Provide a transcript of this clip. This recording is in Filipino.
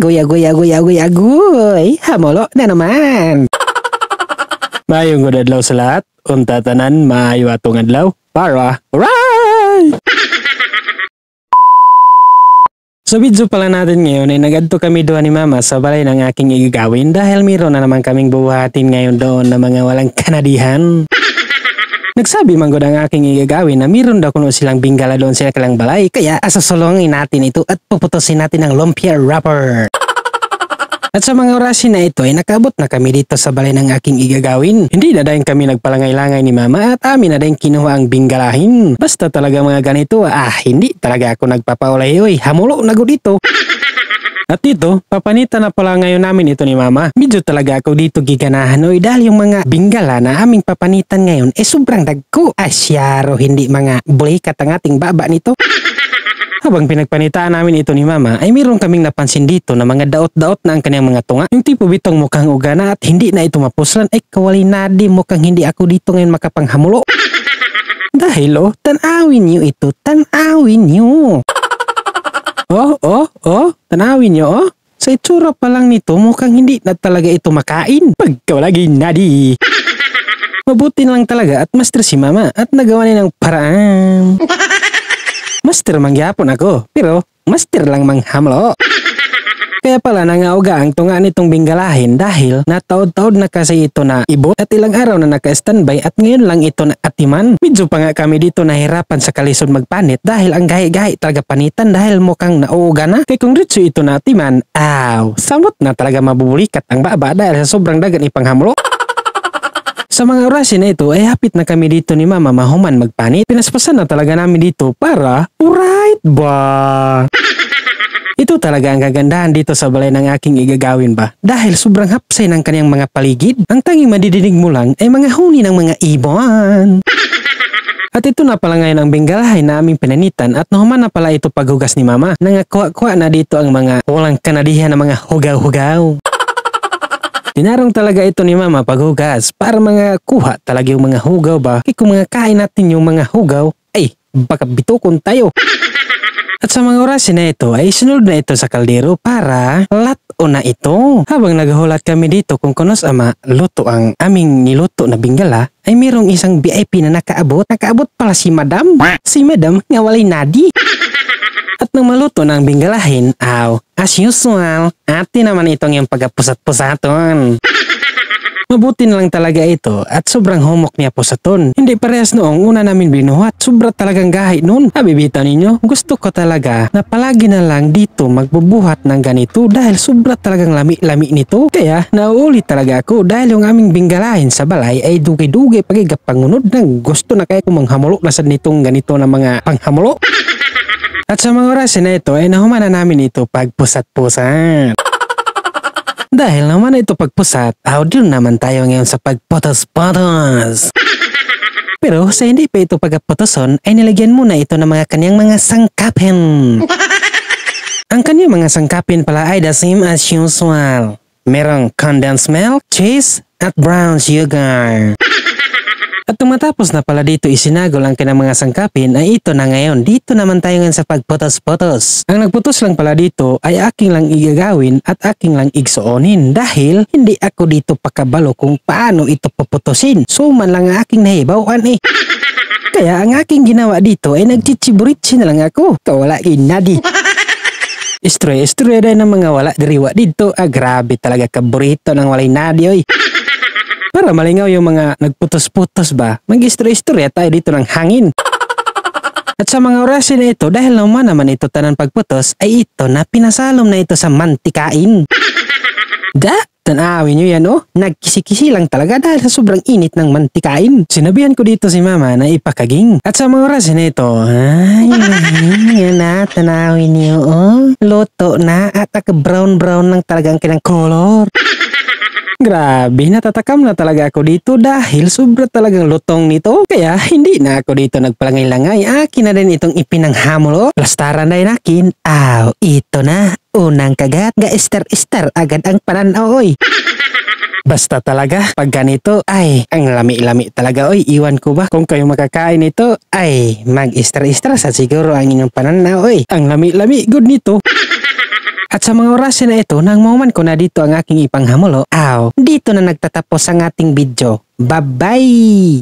Agoy. Hamolo na naman. Mayong adlaw sa lahat. Unta tanan maayo atong adlaw. Para. Alright! So video pala natin ngayon ay nagadto kami doon ni Mama sa balay ng aking igagawin dahil mayroon na naman kaming buhatin ngayon doon na mga walang kanadihan. Nagsabi man gud ang aking igagawin na mayroon daw kuno silang bingala doon sa kalang balay kaya asasolongin natin ito at puputusin natin ng lumpia wrapper. At sa mga orasin na ito ay nakabot na kami dito sa balay ng aking igagawin. Hindi na dahil kami nagpalangay-langay ni Mama at amin na dahil kinuha ang bingalahin. Basta talaga mga ganito, hindi talaga ako nagpapaulay. Hamulo na ko dito. At dito, papanitan na pala ngayon namin ito ni Mama. Medyo talaga ako dito giganahan dahil yung mga bingala na aming papanitan ngayon sobrang dagko. Asyaro, hindi mga bulikat ang ating baba nito. Habang pinagpanitaan namin ito ni Mama ay mayroon kaming napansin dito na mga daot-daot na ang kanyang mga tunga. Yung tipo bitong mukhang ugana at hindi na ito mapuslan ay kawali na di mukhang hindi ako dito ngayon makapanghamulo. Dahil tanawin niyo ito, tanawin niyo. Tanawin niyo Sa itsura pa lang nito mukhang hindi na talaga ito makain. Pagkawalagi na di. Mabuti na lang talaga at master si Mama at nagawa niya ng paraan. Master mangyapon ako, pero master lang manghamlo. Kaya pala nangauga ang tunga nitong binggalahin dahil nataod-taod na kasi ito na ibot at ilang araw na naka-standby at ngayon lang ito na atiman. Medyo pa nga kami dito nahirapan sa kalisod magpanit dahil ang gahi-gahi talaga panitan dahil mukhang nauuga na. Kaya kung ritso ito na atiman, samot na talaga mabubulikat ang baba dahil sa sobrang dagan ipanghamlo. Sa mga orasin na ito ay hapit na kami dito ni Mama mahuman magpanit. Pinaspasan na talaga namin dito para right ba? Ito talaga ang kagandahan dito sa balay ng aking igagawin ba? Dahil sobrang hapsay ng kanyang mga paligid. Ang tanging madidinig mo lang ay mga huni ng mga ibon. At ito na pala ngayon ang bingalahin na aming pinanitan at nahuman na pala ito paghugas ni Mama. Nangakuha na dito ang mga walang kanadihan na mga hugaw-hugaw. Dinarong talaga ito ni Mama paghugas para mga kuha talaga yung mga hugaw ba? Kaya kung mga kain natin yung mga hugaw, baka bitukon tayo. At sa mga orasin na ito ay sunod na ito sa kaldero para lato na ito. Habang naghulat kami dito kung kunos ama luto ang aming niluto na bingala, ay mayroong isang VIP na nakaabot. Nakaabot pala si Madam. Si Madam nga walay nadi. At nang maluto ng binggalahin, as usual, ati naman itong yung pagkapusat-pusaton. Mabuti na lang talaga ito at sobrang humok niya pusaton. Hindi parehas noong una namin binuhat, sobra talagang gahi noon. Bibita ninyo, gusto ko talaga na palagi na lang dito magbubuhat ng ganito dahil sobra talagang lami-lami nito. Kaya nauuli talaga ako dahil yung aming binggalahin sa balay ay dugi-dugi pagigapangunod ng gusto na kaya kung manghamulo na sa nitong ganito na mga panghamulo. At sa mga orasin na ito ay nahuman na namin ito pagpusat-pusat. Dahil naman ito pagpusat, audio naman tayo ngayon sa pagpotos-potos. Pero sa hindi pa ito pagpotoson ay nilagyan muna ito ng mga kanyang mga sangkapin. Ang kanyang mga sangkapin pala ay the same as usual. Merong condensed milk, cheese, at brown sugar. At matapos na pala dito isinagol ang kanyang mga sangkapin ay ito na ngayon. Dito naman tayo ngayon sa pagputos-putos. Ang nagputos lang pala dito ay aking lang igagawin at aking lang igsuonin dahil hindi ako dito pakabalo kung paano ito puputusin. So man lang ang aking nahibawan Kaya ang aking ginawa dito ay nagchichiburitsi na lang ako. Kawala inadi. Istroy dahil ng mga wala diriwa dito. Grabe talaga kaburito ng walay nadi Para malingaw yung mga nagputos-putos ba, mag-istorya tayo dito ng hangin. At sa mga orasin na ito, dahil naman ito tanan pagputos, ay ito na pinasalom na ito sa mantikain. Tanawin nyo yan nagkisi-kisi lang talaga dahil sa sobrang init ng mantikain. Sinabihan ko dito si Mama na ipakaging. At sa mga orasin na ito, yan na, tanawin nyo luto na at brown-brown lang talaga ang kanyang color. Grabe, natatakam na talaga ako dito dahil sobra talagang lutong nito. Kaya hindi na ako dito nagpalangay-langay. Akin na din itong ipinanghamulo. Plastaran na yun akin. Ito na. Unang kagat. Ga-ester-ester agad ang pananaw Basta talaga, pag ganito, ang lami-lami talaga iwan ko ba? Kung kayo makakain nito, mag-ester-ester sa siguro ang inyong pananaw Ang lami-lami, good nito. At sa mga oras na ito, nang mauman ko na dito ang aking ipanghamulo, dito na nagtatapos ang ating video. Bye-bye!